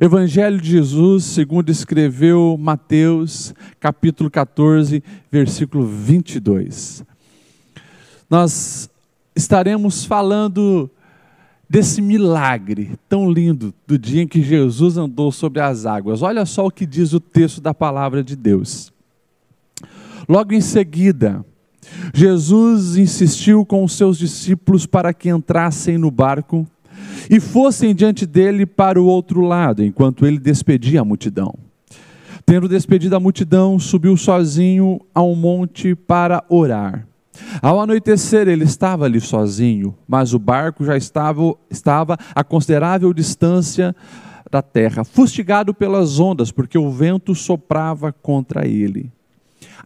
Evangelho de Jesus, segundo escreveu Mateus, capítulo 14, versículo 22. Nós estaremos falando desse milagre tão lindo do dia em que Jesus andou sobre as águas. Olha só o que diz o texto da palavra de Deus. Logo em seguida, Jesus insistiu com os seus discípulos para que entrassem no barco e fossem diante dele para o outro lado, enquanto ele despedia a multidão. Tendo despedido a multidão, subiu sozinho a um monte para orar. Ao anoitecer, ele estava ali sozinho, mas o barco já estava a considerável distância da terra, fustigado pelas ondas, porque o vento soprava contra ele.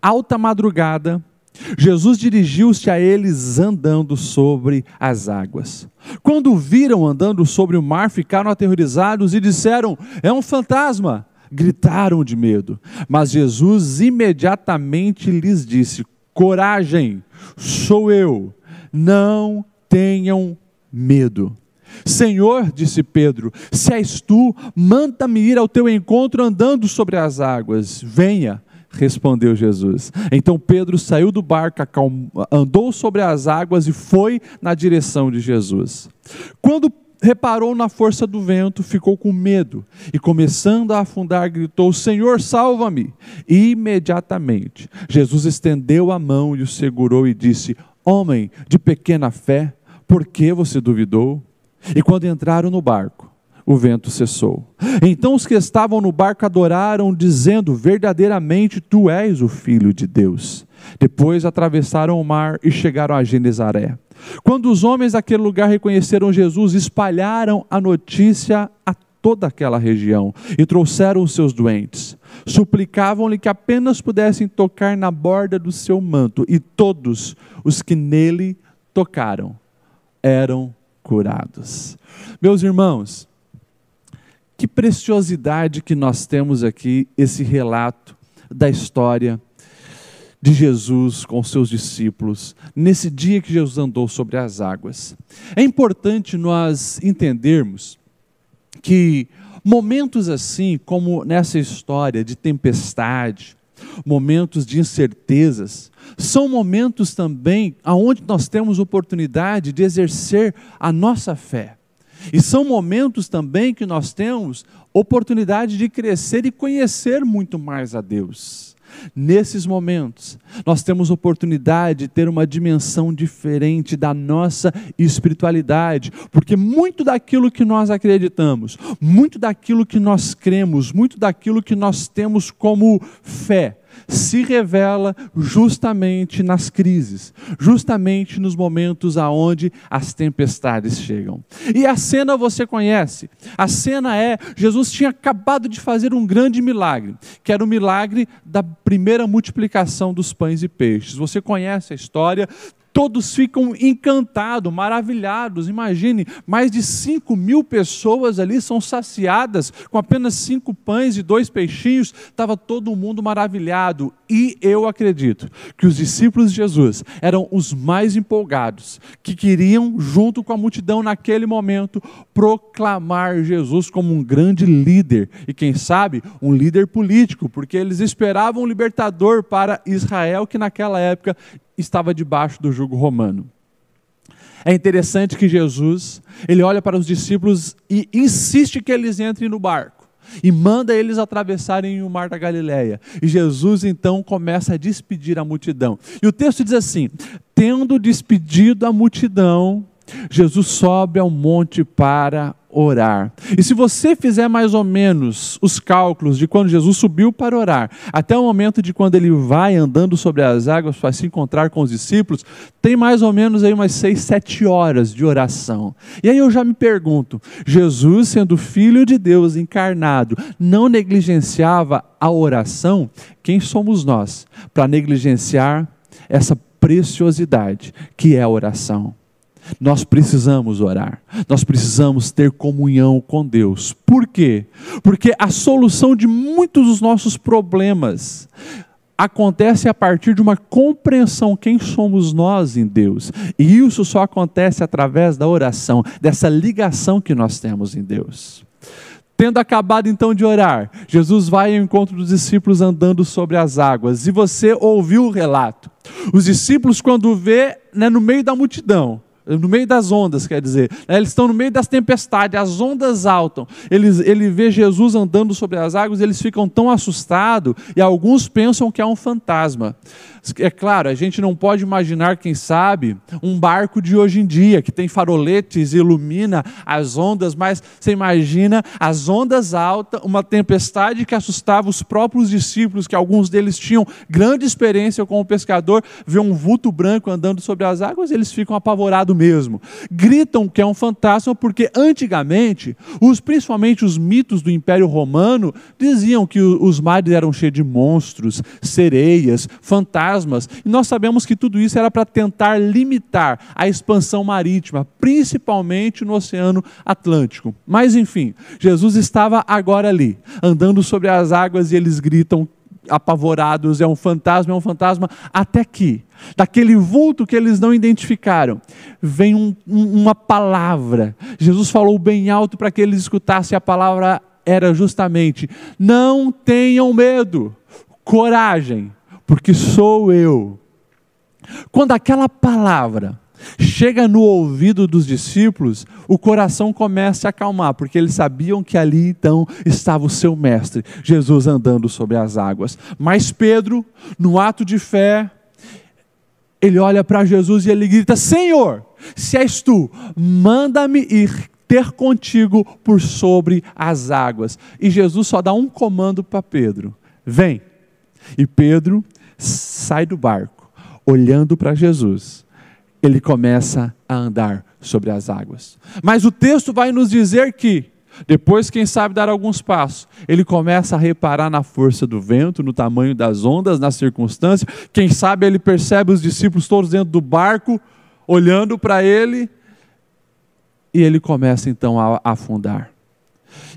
Alta madrugada, Jesus dirigiu-se a eles andando sobre as águas. Quando o viram andando sobre o mar, ficaram aterrorizados e disseram: "É um fantasma!" Gritaram de medo. Mas Jesus imediatamente lhes disse: "Coragem, sou eu, não tenham medo." "Senhor", disse Pedro, "se és tu, manda-me ir ao teu encontro andando sobre as águas." "Venha", respondeu Jesus. Então Pedro saiu do barco, andou sobre as águas e foi na direção de Jesus. Quando reparou na força do vento, ficou com medo e, começando a afundar, gritou: "Senhor, salva-me!" E imediatamente Jesus estendeu a mão e o segurou e disse: "Homem de pequena fé, por que você duvidou?" E quando entraram no barco, o vento cessou. Então os que estavam no barco adoraram, dizendo: "Verdadeiramente tu és o Filho de Deus." Depois atravessaram o mar e chegaram a Genesaré. Quando os homens daquele lugar reconheceram Jesus, espalharam a notícia a toda aquela região e trouxeram os seus doentes. Suplicavam-lhe que apenas pudessem tocar na borda do seu manto, e todos os que nele tocaram eram curados. Meus irmãos, que preciosidade que nós temos aqui, esse relato da história de Jesus com seus discípulos, nesse dia que Jesus andou sobre as águas. É importante nós entendermos que momentos assim, como nessa história de tempestade, momentos de incertezas, são momentos também onde nós temos oportunidade de exercer a nossa fé. E são momentos também que nós temos oportunidade de crescer e conhecer muito mais a Deus. Nesses momentos, nós temos oportunidade de ter uma dimensão diferente da nossa espiritualidade, porque muito daquilo que nós acreditamos, muito daquilo que nós cremos, muito daquilo que nós temos como fé, se revela justamente nas crises, justamente nos momentos aonde as tempestades chegam. E a cena você conhece. A cena é: Jesus tinha acabado de fazer um grande milagre, que era o milagre da primeira multiplicação dos pães e peixes. Você conhece a história. Todos ficam encantados, maravilhados. Imagine, mais de 5.000 pessoas ali são saciadas com apenas 5 pães e 2 peixinhos. Estava todo mundo maravilhado. E eu acredito que os discípulos de Jesus eram os mais empolgados, que queriam, junto com a multidão naquele momento, proclamar Jesus como um grande líder. E quem sabe, um líder político, porque eles esperavam um libertador para Israel, que naquela época estava debaixo do jugo romano. É interessante que Jesus, ele olha para os discípulos e insiste que eles entrem no barco e manda eles atravessarem o mar da Galileia. E Jesus então começa a despedir a multidão. E o texto diz assim: tendo despedido a multidão, Jesus sobe ao monte para orar. E se você fizer mais ou menos os cálculos de quando Jesus subiu para orar, até o momento de quando ele vai andando sobre as águas para se encontrar com os discípulos, tem mais ou menos aí umas 6, 7 horas de oração. E aí eu já me pergunto, Jesus, sendo Filho de Deus encarnado, não negligenciava a oração? Quem somos nós para negligenciar essa preciosidade que é a oração? Nós precisamos orar, nós precisamos ter comunhão com Deus. Por quê? Porque a solução de muitos dos nossos problemas acontece a partir de uma compreensão quem somos nós em Deus. E isso só acontece através da oração, dessa ligação que nós temos em Deus. Tendo acabado então de orar, Jesus vai ao encontro dos discípulos andando sobre as águas. E você ouviu o relato. Os discípulos, quando vê, no meio da multidão, no meio das ondas, quer dizer, eles estão no meio das tempestades, as ondas altam, ele vê Jesus andando sobre as águas, eles ficam tão assustados, e alguns pensam que é um fantasma. É claro, a gente não pode imaginar, quem sabe, um barco de hoje em dia, que tem faroletes e ilumina as ondas, mas você imagina as ondas altas, uma tempestade que assustava os próprios discípulos, que alguns deles tinham grande experiência com o pescador, vê um vulto branco andando sobre as águas, eles ficam apavorados mesmo. Gritam que é um fantasma, porque antigamente, principalmente os mitos do Império Romano, diziam que os mares eram cheios de monstros, sereias, fantasmas, e nós sabemos que tudo isso era para tentar limitar a expansão marítima, principalmente no Oceano Atlântico. Mas enfim, Jesus estava agora ali, andando sobre as águas, e eles gritam apavorados, é um fantasma, até que, daquele vulto que eles não identificaram, vem uma palavra. Jesus falou bem alto para que eles escutassem, a palavra era justamente: não tenham medo, coragem, porque sou eu. Quando aquela palavra chega no ouvido dos discípulos, o coração começa a acalmar, porque eles sabiam que ali então estava o seu mestre, Jesus andando sobre as águas. Mas Pedro, no ato de fé, ele olha para Jesus e ele grita: Senhor, se és tu, manda-me ir ter contigo por sobre as águas. E Jesus só dá um comando para Pedro: vem. E Pedro sai do barco, olhando para Jesus. Ele começa a andar sobre as águas. Mas o texto vai nos dizer que, depois, quem sabe dar alguns passos, ele começa a reparar na força do vento, no tamanho das ondas, na circunstância. Quem sabe ele percebe os discípulos todos dentro do barco, olhando para ele, e ele começa então a afundar.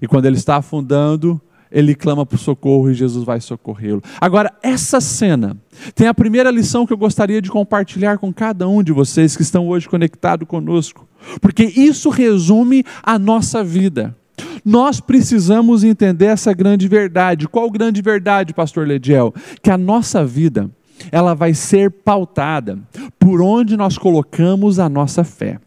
E quando ele está afundando, ele clama por socorro e Jesus vai socorrê-lo. Agora, essa cena tem a primeira lição que eu gostaria de compartilhar com cada um de vocês que estão hoje conectados conosco, porque isso resume a nossa vida. Nós precisamos entender essa grande verdade. Qual grande verdade, pastor Lediel? Que a nossa vida, ela vai ser pautada por onde nós colocamos a nossa fé.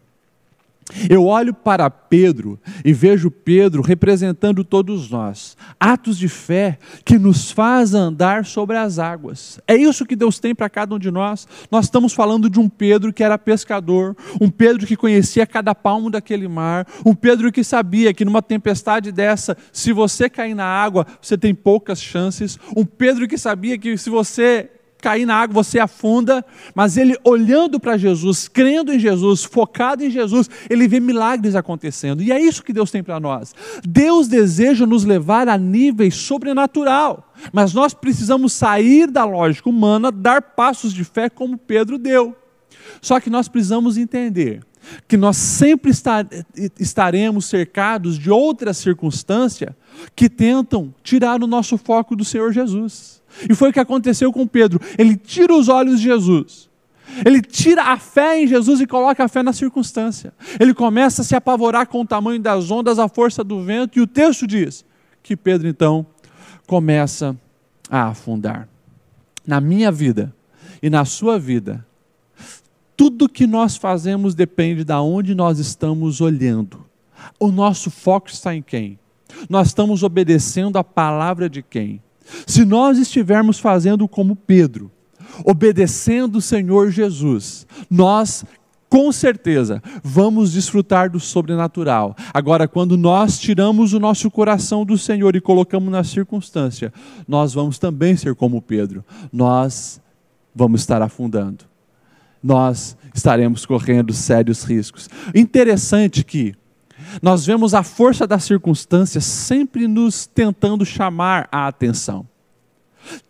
Eu olho para Pedro e vejo Pedro representando todos nós. Atos de fé que nos faz andar sobre as águas. É isso que Deus tem para cada um de nós. Nós estamos falando de um Pedro que era pescador, um Pedro que conhecia cada palmo daquele mar, um Pedro que sabia que numa tempestade dessa, se você cair na água, você tem poucas chances. Um Pedro que sabia que se você cair na água, você afunda, mas ele olhando para Jesus, crendo em Jesus, focado em Jesus, ele vê milagres acontecendo. E é isso que Deus tem para nós. Deus deseja nos levar a níveis sobrenatural, mas nós precisamos sair da lógica humana, dar passos de fé como Pedro deu. Só que nós precisamos entender que nós sempre estaremos cercados de outras circunstâncias que tentam tirar o nosso foco do Senhor Jesus. E foi o que aconteceu com Pedro. Ele tira os olhos de Jesus. Ele tira a fé em Jesus e coloca a fé na circunstância. Ele começa a se apavorar com o tamanho das ondas, a força do vento. E o texto diz que Pedro então começa a afundar. Na minha vida e na sua vida, tudo que nós fazemos depende de onde nós estamos olhando. O nosso foco está em quem? Nós estamos obedecendo a palavra de quem? Se nós estivermos fazendo como Pedro, obedecendo o Senhor Jesus, nós com certeza vamos desfrutar do sobrenatural. Agora, quando nós tiramos o nosso coração do Senhor e colocamos na circunstância, nós vamos também ser como Pedro. Nós vamos estar afundando. Nós estaremos correndo sérios riscos. Interessante que nós vemos a força da circunstância sempre nos tentando chamar a atenção.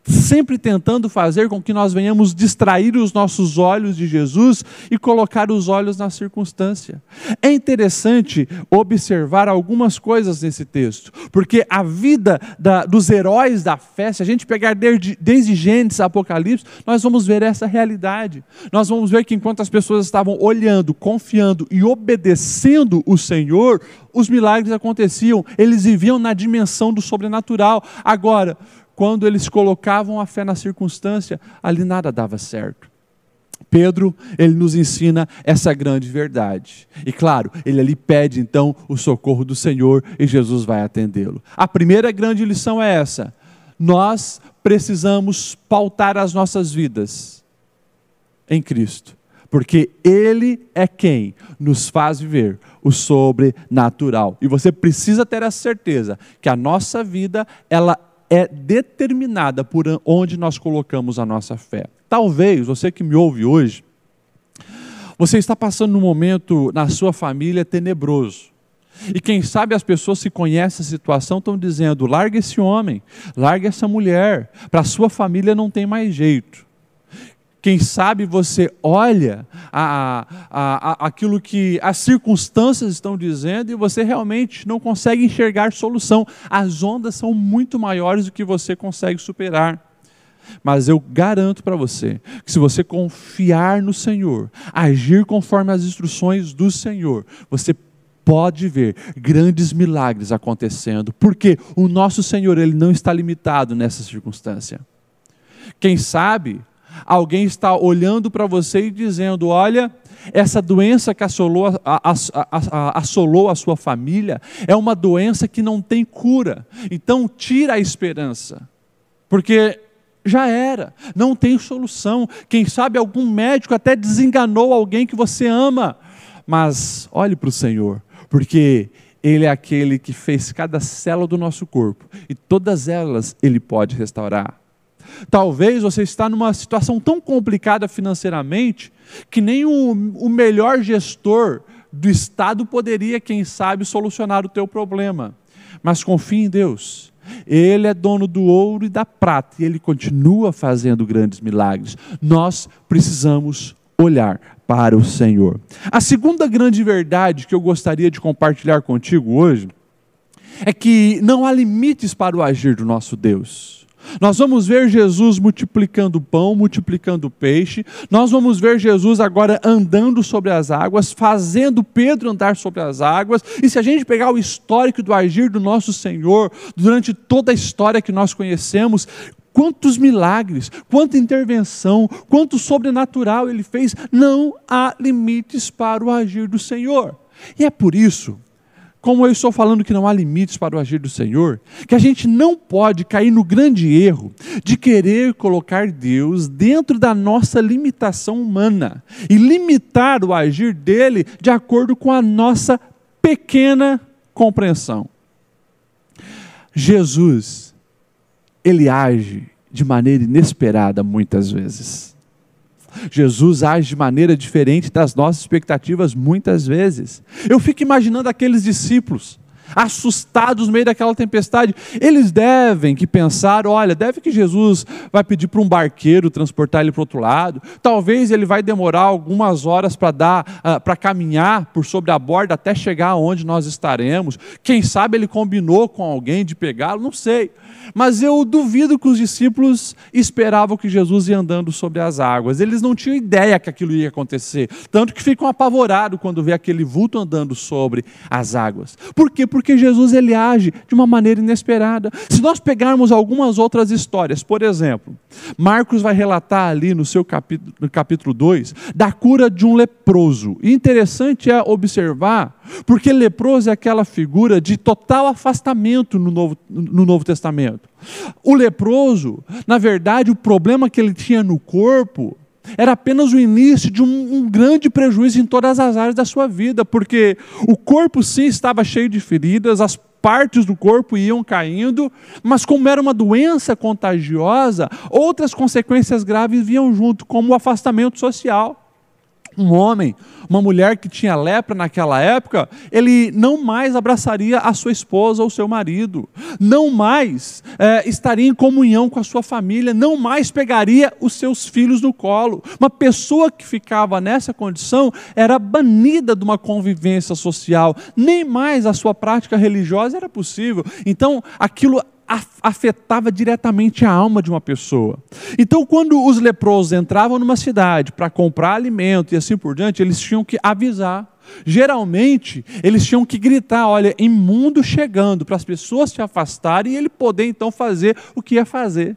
sempre tentando fazer com que nós venhamos distrair os nossos olhos de Jesus e colocar os olhos na circunstância. É interessante observar algumas coisas nesse texto, porque a vida dos heróis da fé, se a gente pegar desde Gênesis a Apocalipse, nós vamos ver essa realidade. Nós vamos ver que enquanto as pessoas estavam olhando, confiando e obedecendo o Senhor, os milagres aconteciam, eles viviam na dimensão do sobrenatural. Agora, quando eles colocavam a fé na circunstância, ali nada dava certo. Pedro, ele nos ensina essa grande verdade. E claro, ele ali pede então o socorro do Senhor e Jesus vai atendê-lo. A primeira grande lição é essa: nós precisamos pautar as nossas vidas em Cristo, porque Ele é quem nos faz viver o sobrenatural. E você precisa ter a certeza que a nossa vida, ela é determinada por onde nós colocamos a nossa fé. Talvez, você que me ouve hoje, você está passando um momento na sua família tenebroso. E quem sabe as pessoas que conhecem a situação estão dizendo: larga esse homem, larga essa mulher, para a sua família não tem mais jeito. Quem sabe você olha aquilo que as circunstâncias estão dizendo e você realmente não consegue enxergar solução. As ondas são muito maiores do que você consegue superar. Mas eu garanto para você que se você confiar no Senhor, agir conforme as instruções do Senhor, você pode ver grandes milagres acontecendo. Porque o nosso Senhor, Ele não está limitado nessa circunstância. Quem sabe alguém está olhando para você e dizendo: olha, essa doença que assolou a sua família é uma doença que não tem cura. Então tira a esperança, porque já era, não tem solução. Quem sabe algum médico até desenganou alguém que você ama. Mas olhe para o Senhor, porque Ele é aquele que fez cada célula do nosso corpo e todas elas Ele pode restaurar. Talvez você está numa situação tão complicada financeiramente que nem o melhor gestor do estado poderia, quem sabe, solucionar o teu problema. Mas confie em Deus. Ele é dono do ouro e da prata e Ele continua fazendo grandes milagres. Nós precisamos olhar para o Senhor. A segunda grande verdade que eu gostaria de compartilhar contigo hoje é que não há limites para o agir do nosso Deus. Nós vamos ver Jesus multiplicando pão, multiplicando peixe. Nós vamos ver Jesus agora andando sobre as águas, fazendo Pedro andar sobre as águas. E se a gente pegar o histórico do agir do nosso Senhor, durante toda a história que nós conhecemos, quantos milagres, quanta intervenção, quanto sobrenatural Ele fez. Não há limites para o agir do Senhor. E é por isso, como eu estou falando que não há limites para o agir do Senhor, que a gente não pode cair no grande erro de querer colocar Deus dentro da nossa limitação humana e limitar o agir dele de acordo com a nossa pequena compreensão. Jesus, Ele age de maneira inesperada muitas vezes. Jesus age de maneira diferente das nossas expectativas muitas vezes. Eu fico imaginando aqueles discípulos assustados no meio daquela tempestade. Eles devem que pensar: olha, deve que Jesus vai pedir para um barqueiro transportar ele para o outro lado. Talvez ele vai demorar algumas horas para caminhar por sobre a borda até chegar onde nós estaremos. Quem sabe ele combinou com alguém de pegá-lo, não sei. Mas eu duvido que os discípulos esperavam que Jesus ia andando sobre as águas. Eles não tinham ideia que aquilo ia acontecer. Tanto que ficam apavorados quando vê aquele vulto andando sobre as águas. Por quê? Porque Jesus, Ele age de uma maneira inesperada. Se nós pegarmos algumas outras histórias, por exemplo, Marcos vai relatar ali no capítulo 2, da cura de um leproso. E interessante é observar, porque leproso é aquela figura de total afastamento no Novo Testamento. O leproso, na verdade, o problema que ele tinha no corpo era apenas o início de um grande prejuízo em todas as áreas da sua vida, porque o corpo sim estava cheio de feridas, as partes do corpo iam caindo, mas como era uma doença contagiosa, outras consequências graves vinham junto, como o afastamento social. Um homem, uma mulher que tinha lepra naquela época, ele não mais abraçaria a sua esposa ou seu marido, não mais estaria em comunhão com a sua família, não mais pegaria os seus filhos no colo. Uma pessoa que ficava nessa condição era banida de uma convivência social, nem mais a sua prática religiosa era possível. Então, aquilo afetava diretamente a alma de uma pessoa. Então, quando os leprosos entravam numa cidade para comprar alimento e assim por diante, eles tinham que avisar. Geralmente, eles tinham que gritar, olha, imundo chegando, para as pessoas se afastarem e ele poder então fazer o que ia fazer.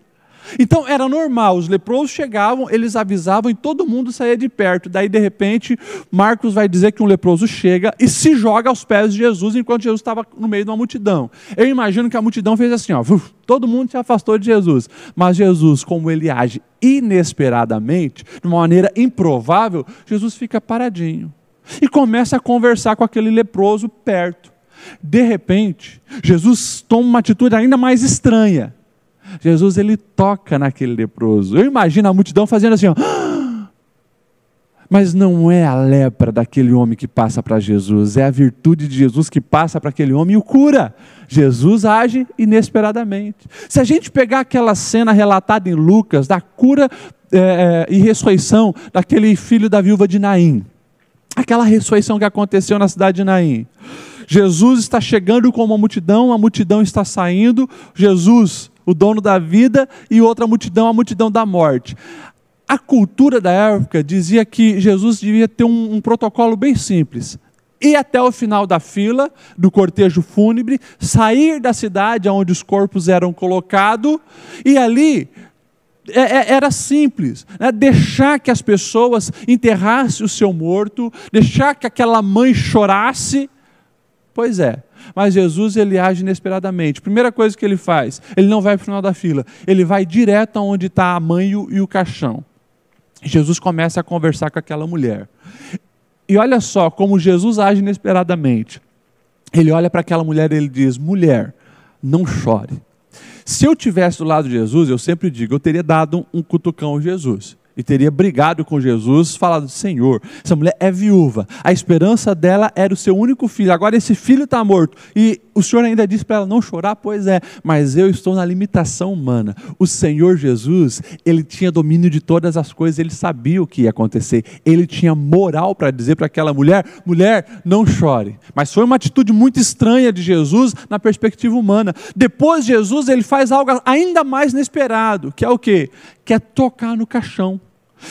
Então era normal, os leprosos chegavam, eles avisavam e todo mundo saía de perto. Daí de repente, Marcos vai dizer que um leproso chega e se joga aos pés de Jesus enquanto Jesus estava no meio de uma multidão. Eu imagino que a multidão fez assim, ó, todo mundo se afastou de Jesus. Mas Jesus, como ele age inesperadamente, de uma maneira improvável, Jesus fica paradinho e começa a conversar com aquele leproso perto. De repente, Jesus toma uma atitude ainda mais estranha. Jesus, ele toca naquele leproso. Eu imagino a multidão fazendo assim, ó. Mas não é a lepra daquele homem que passa para Jesus, é a virtude de Jesus que passa para aquele homem e o cura. Jesus age inesperadamente. Se a gente pegar aquela cena relatada em Lucas, da cura e ressurreição daquele filho da viúva de Naim, aquela ressurreição que aconteceu na cidade de Naim, Jesus está chegando com uma multidão, a multidão está saindo, Jesus, o dono da vida, e outra multidão, a multidão da morte. A cultura da época dizia que Jesus devia ter um protocolo bem simples. Ir até o final da fila, do cortejo fúnebre, sair da cidade onde os corpos eram colocados, e ali era simples, né? Deixar que as pessoas enterrassem o seu morto, deixar que aquela mãe chorasse. Pois é, mas Jesus, ele age inesperadamente. Primeira coisa que ele faz, ele não vai para o final da fila, ele vai direto aonde está a mãe e o caixão. Jesus começa a conversar com aquela mulher. E olha só como Jesus age inesperadamente. Ele olha para aquela mulher e ele diz, mulher, não chore. Se eu tivesse do lado de Jesus, eu sempre digo, eu teria dado um cutucão a Jesus. E teria brigado com Jesus, falado, Senhor, essa mulher é viúva, a esperança dela era o seu único filho, agora esse filho está morto, e o Senhor ainda disse para ela não chorar, pois é, mas eu estou na limitação humana. O Senhor Jesus, ele tinha domínio de todas as coisas, ele sabia o que ia acontecer, ele tinha moral para dizer para aquela mulher, mulher, não chore. Mas foi uma atitude muito estranha de Jesus na perspectiva humana. Depois Jesus, ele faz algo ainda mais inesperado, que é o quê? Que é tocar no caixão.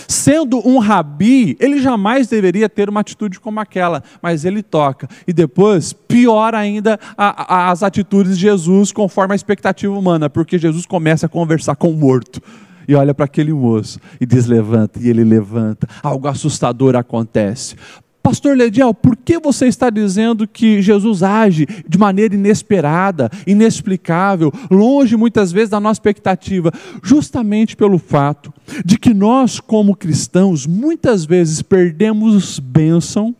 Sendo um rabi, ele jamais deveria ter uma atitude como aquela, mas ele toca. E depois, pior ainda, as atitudes de Jesus conforme a expectativa humana, porque Jesus começa a conversar com o morto. E olha para aquele moço e diz, levanta, e ele levanta. Algo assustador acontece. Pastor Lediel, por que você está dizendo que Jesus age de maneira inesperada, inexplicável, longe muitas vezes da nossa expectativa? Justamente pelo fato de que nós, como cristãos, muitas vezes perdemos bênção,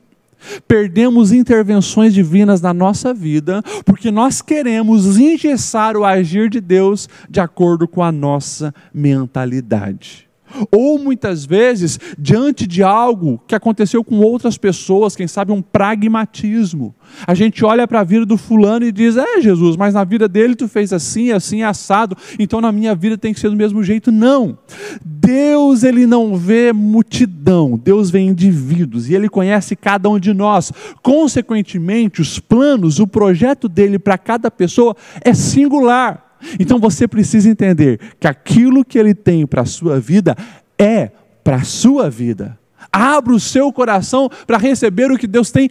perdemos intervenções divinas na nossa vida, porque nós queremos engessar o agir de Deus de acordo com a nossa mentalidade. Ou muitas vezes, diante de algo que aconteceu com outras pessoas, quem sabe um pragmatismo. A gente olha para a vida do fulano e diz, Jesus, mas na vida dele tu fez assim, assim, assado, então na minha vida tem que ser do mesmo jeito. Não. Deus, ele não vê multidão, Deus vê indivíduos e ele conhece cada um de nós. Consequentemente, os planos, o projeto dele para cada pessoa é singular. Então você precisa entender que aquilo que ele tem para a sua vida é para a sua vida. Abra o seu coração para receber o que Deus tem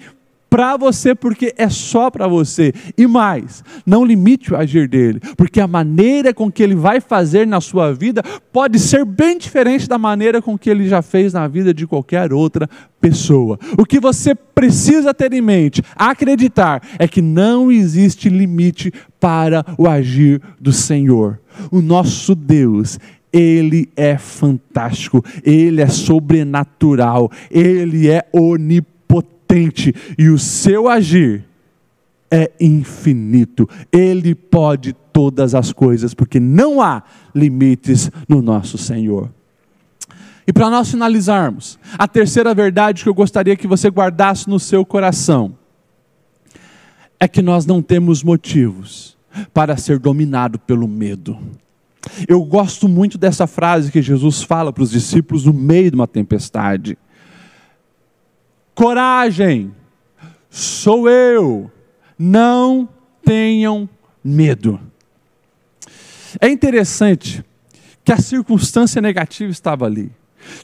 para você, porque é só para você. E mais, não limite o agir dele, porque a maneira com que ele vai fazer na sua vida pode ser bem diferente da maneira com que ele já fez na vida de qualquer outra pessoa. O que você precisa ter em mente, acreditar, é que não existe limite para o agir do Senhor. O nosso Deus, ele é fantástico, ele é sobrenatural, ele é onipotente. E o seu agir é infinito. Ele pode todas as coisas, porque não há limites no nosso Senhor. E para nós finalizarmos, a terceira verdade que eu gostaria que você guardasse no seu coração é que nós não temos motivos para ser dominado pelo medo. Eu gosto muito dessa frase que Jesus fala para os discípulos no meio de uma tempestade. Coragem, sou eu, não tenham medo. É interessante que a circunstância negativa estava ali.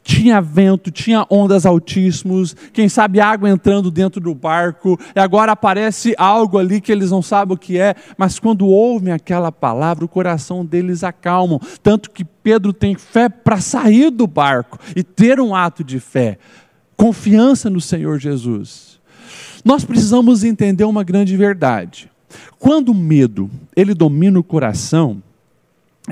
Tinha vento, tinha ondas altíssimos, quem sabe água entrando dentro do barco, e agora aparece algo ali que eles não sabem o que é, mas quando ouvem aquela palavra, o coração deles acalma, tanto que Pedro tem fé para sair do barco e ter um ato de fé, confiança no Senhor Jesus. Nós precisamos entender uma grande verdade. Quando o medo, ele domina o coração,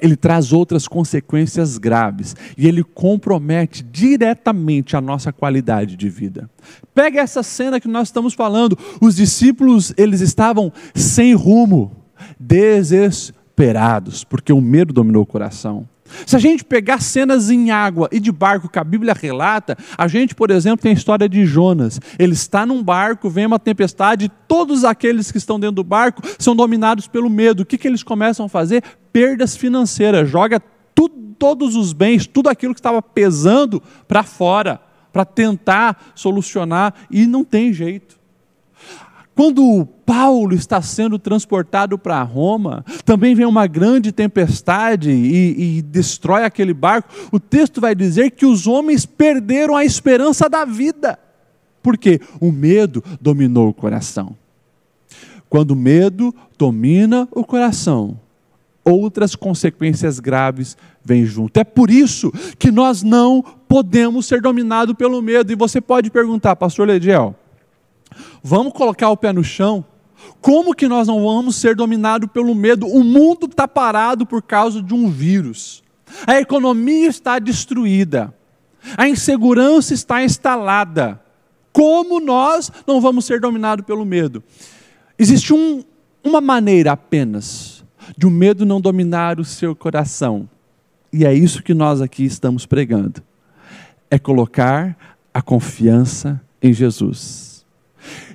ele traz outras consequências graves e ele compromete diretamente a nossa qualidade de vida. Pega essa cena que nós estamos falando, os discípulos, eles estavam sem rumo, desesperados, porque o medo dominou o coração. Se a gente pegar cenas em água e de barco que a Bíblia relata, a gente, por exemplo, tem a história de Jonas. Ele está num barco, vem uma tempestade, e todos aqueles que estão dentro do barco são dominados pelo medo. O que eles começam a fazer? Perdas financeiras, joga todos os bens, tudo aquilo que estava pesando para fora, para tentar solucionar, e não tem jeito. Quando Paulo está sendo transportado para Roma, também vem uma grande tempestade e destrói aquele barco. O texto vai dizer que os homens perderam a esperança da vida. Por quê? O medo dominou o coração. Quando o medo domina o coração, outras consequências graves vêm junto. É por isso que nós não podemos ser dominados pelo medo. E você pode perguntar, pastor Lediel, vamos colocar o pé no chão? Como que nós não vamos ser dominados pelo medo? O mundo está parado por causa de um vírus. A economia está destruída. A insegurança está instalada. Como nós não vamos ser dominados pelo medo? Existe uma maneira apenas de o medo não dominar o seu coração. E é isso que nós aqui estamos pregando. É colocar a confiança em Jesus.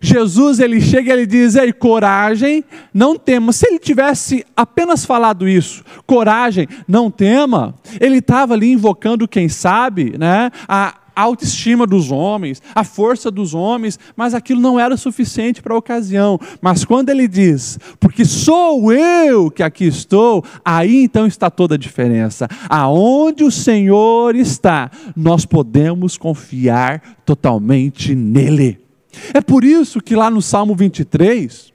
Jesus, ele chega e ele diz, ei, coragem, não tema. Se ele tivesse apenas falado isso, coragem, não tema, ele estava ali invocando, quem sabe, né, a autoestima dos homens, a força dos homens, mas aquilo não era suficiente para a ocasião. Mas quando ele diz, porque sou eu que aqui estou, aí então está toda a diferença. Aonde o Senhor está, nós podemos confiar totalmente nele. É por isso que lá no Salmo 23,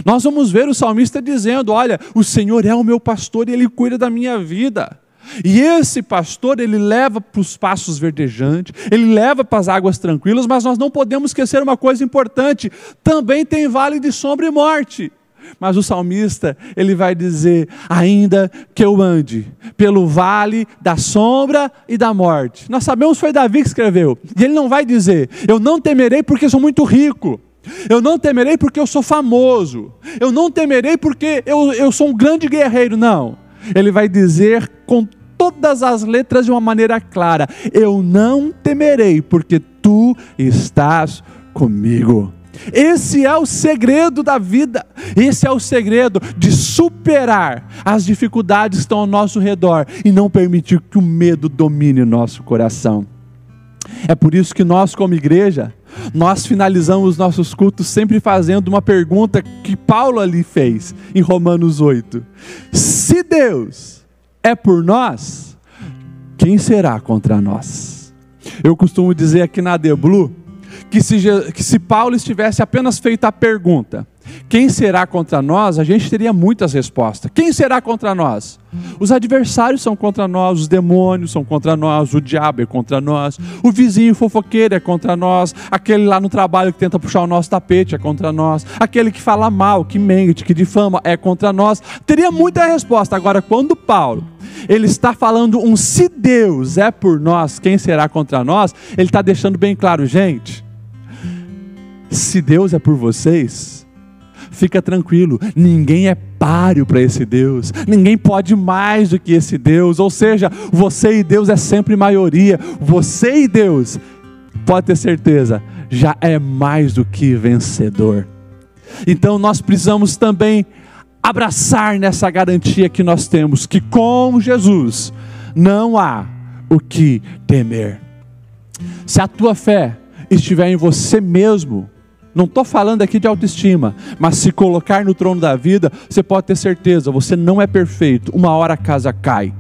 nós vamos ver o salmista dizendo, olha, o Senhor é o meu pastor e Ele cuida da minha vida. E esse pastor, ele leva para os pastos verdejantes, ele leva para as águas tranquilas, mas nós não podemos esquecer uma coisa importante, também tem vale de sombra e morte. Mas o salmista, ele vai dizer, ainda que eu ande pelo vale da sombra e da morte. Nós sabemos que foi Davi que escreveu. E ele não vai dizer, eu não temerei porque sou muito rico. Eu não temerei porque eu sou famoso. Eu não temerei porque eu sou um grande guerreiro. Não. Ele vai dizer com todas as letras de uma maneira clara, eu não temerei porque tu estás comigo. Esse é o segredo da vida, esse é o segredo de superar as dificuldades que estão ao nosso redor e não permitir que o medo domine o nosso coração. É por isso que nós, como igreja, nós finalizamos os nossos cultos sempre fazendo uma pergunta que Paulo ali fez em Romanos 8. Se Deus é por nós, quem será contra nós? Eu costumo dizer aqui na The Blue, que se Paulo estivesse apenas feito a pergunta, quem será contra nós? A gente teria muitas respostas. Quem será contra nós? Os adversários são contra nós, os demônios são contra nós, o diabo é contra nós, o vizinho fofoqueiro é contra nós, aquele lá no trabalho que tenta puxar o nosso tapete é contra nós, aquele que fala mal, que mente, que difama é contra nós. Teria muita resposta. Agora, quando Paulo, ele está falando se Deus é por nós, quem será contra nós? Ele está deixando bem claro, gente, se Deus é por vocês, fica tranquilo, ninguém é páreo para esse Deus, ninguém pode mais do que esse Deus, ou seja, você e Deus é sempre maioria, você e Deus, pode ter certeza, já é mais do que vencedor. Então nós precisamos também abraçar nessa garantia que nós temos, que com Jesus não há o que temer. Se a tua fé estiver em você mesmo, não estou falando aqui de autoestima, mas se colocar no trono da vida, você pode ter certeza, você não é perfeito, uma hora a casa cai.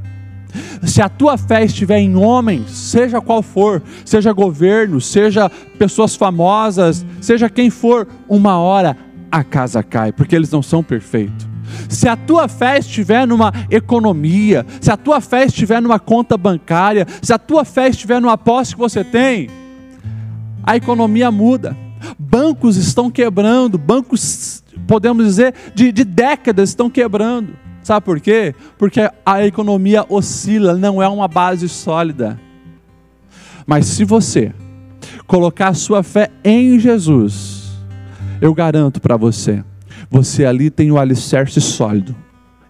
Se a tua fé estiver em homens, seja qual for, seja governo, seja pessoas famosas, seja quem for, uma hora a casa cai, porque eles não são perfeitos. Se a tua fé estiver numa economia, se a tua fé estiver numa conta bancária, se a tua fé estiver numa posse que você tem, a economia muda. Bancos estão quebrando, bancos, podemos dizer, de décadas estão quebrando. Sabe por quê? Porque a economia oscila, não é uma base sólida. Mas se você colocar a sua fé em Jesus, eu garanto para você, você ali tem o alicerce sólido.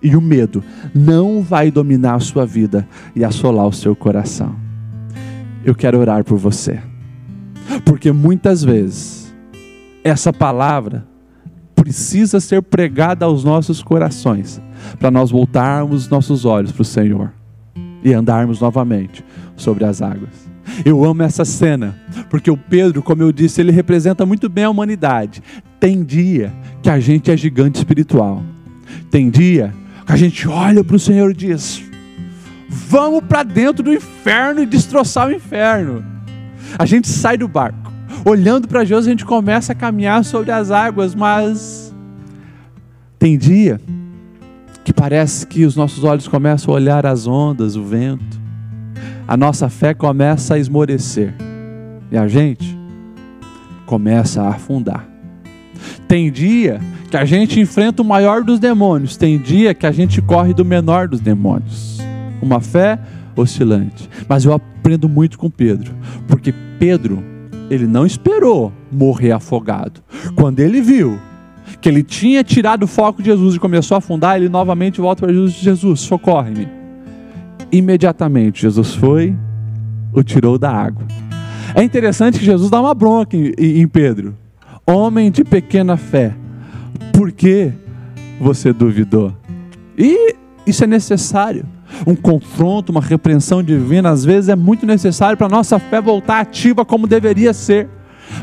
E o medo não vai dominar a sua vida e assolar o seu coração. Eu quero orar por você. Porque muitas vezes, essa palavra precisa ser pregada aos nossos corações, para nós voltarmos nossos olhos para o Senhor e andarmos novamente sobre as águas. Eu amo essa cena, porque o Pedro, como eu disse, ele representa muito bem a humanidade. Tem dia que a gente é gigante espiritual. Tem dia que a gente olha para o Senhor e diz: vamos para dentro do inferno e destroçar o inferno. A gente sai do barco, olhando para Jesus, a gente começa a caminhar sobre as águas, mas tem dia que parece que os nossos olhos começam a olhar as ondas, o vento, a nossa fé começa a esmorecer, e a gente começa a afundar. Tem dia que a gente enfrenta o maior dos demônios, tem dia que a gente corre do menor dos demônios, uma fé oscilante. Mas eu aprendo muito com Pedro, porque Pedro, ele não esperou morrer afogado. Quando ele viu que ele tinha tirado o foco de Jesus e começou a afundar, ele novamente volta para Jesus e diz: Jesus, socorre-me. Imediatamente Jesus foi, o tirou da água. É interessante que Jesus dá uma bronca em Pedro: homem de pequena fé, por que você duvidou? E isso é necessário. Um confronto, uma repreensão divina, às vezes é muito necessário para a nossa fé voltar ativa como deveria ser.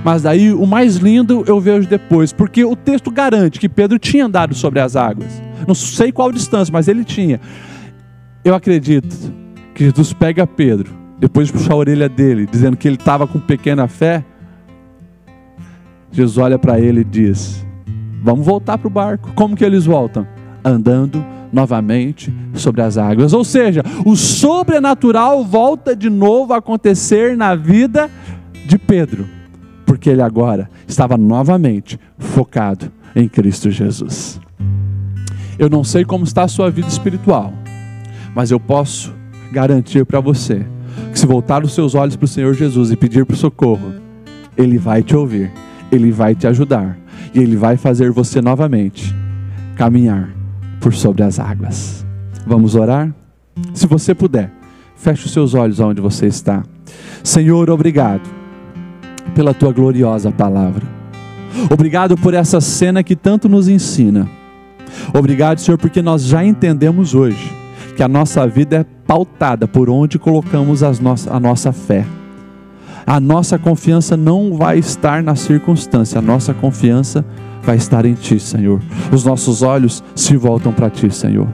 Mas daí o mais lindo eu vejo depois, porque o texto garante que Pedro tinha andado sobre as águas. Não sei qual distância, mas ele tinha. Eu acredito que Jesus pega Pedro, depois de puxar a orelha dele, dizendo que ele estava com pequena fé. Jesus olha para ele e diz: vamos voltar para o barco. Como que eles voltam? Andando novamente sobre as águas. Ou seja, o sobrenatural volta de novo a acontecer na vida de Pedro, porque ele agora estava novamente focado em Cristo Jesus. Eu não sei como está a sua vida espiritual, mas eu posso garantir para você que se voltar os seus olhos para o Senhor Jesus e pedir por socorro, Ele vai te ouvir, Ele vai te ajudar e Ele vai fazer você novamente caminhar por sobre as águas. Vamos orar? Se você puder, feche os seus olhos onde você está. Senhor, obrigado pela tua gloriosa palavra. Obrigado por essa cena que tanto nos ensina. Obrigado, Senhor, porque nós já entendemos hoje que a nossa vida é pautada por onde colocamos a nossa fé. A nossa confiança não vai estar na circunstância, a nossa confiança vai estar em Ti, Senhor. Os nossos olhos se voltam para Ti, Senhor.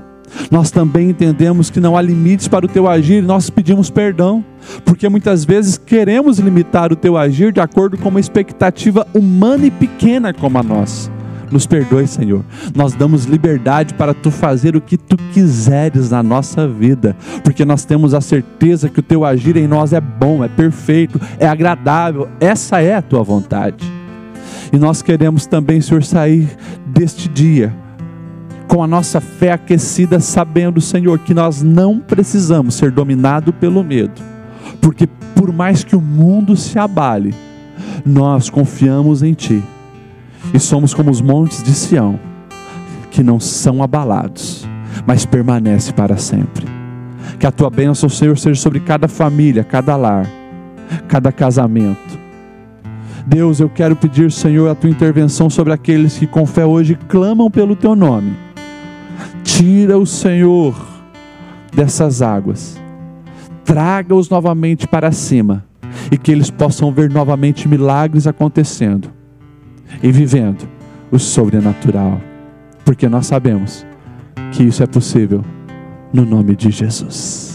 Nós também entendemos que não há limites para o Teu agir, e nós pedimos perdão, porque muitas vezes queremos limitar o Teu agir de acordo com uma expectativa humana e pequena como a nossa. Nos perdoe, Senhor. Nós damos liberdade para Tu fazer o que Tu quiseres na nossa vida, porque nós temos a certeza que o Teu agir em nós é bom, é perfeito, é agradável. Essa é a Tua vontade. E nós queremos também, Senhor, sair deste dia com a nossa fé aquecida, sabendo, Senhor, que nós não precisamos ser dominados pelo medo, porque por mais que o mundo se abale, nós confiamos em Ti. E somos como os montes de Sião, que não são abalados, mas permanecem para sempre. Que a tua bênção, Senhor, seja sobre cada família, cada lar, cada casamento. Deus, eu quero pedir, Senhor, a tua intervenção sobre aqueles que com fé hoje clamam pelo teu nome. Tira o Senhor dessas águas, traga-os novamente para cima, e que eles possam ver novamente milagres acontecendo e vivendo o sobrenatural, porque nós sabemos que isso é possível no nome de Jesus.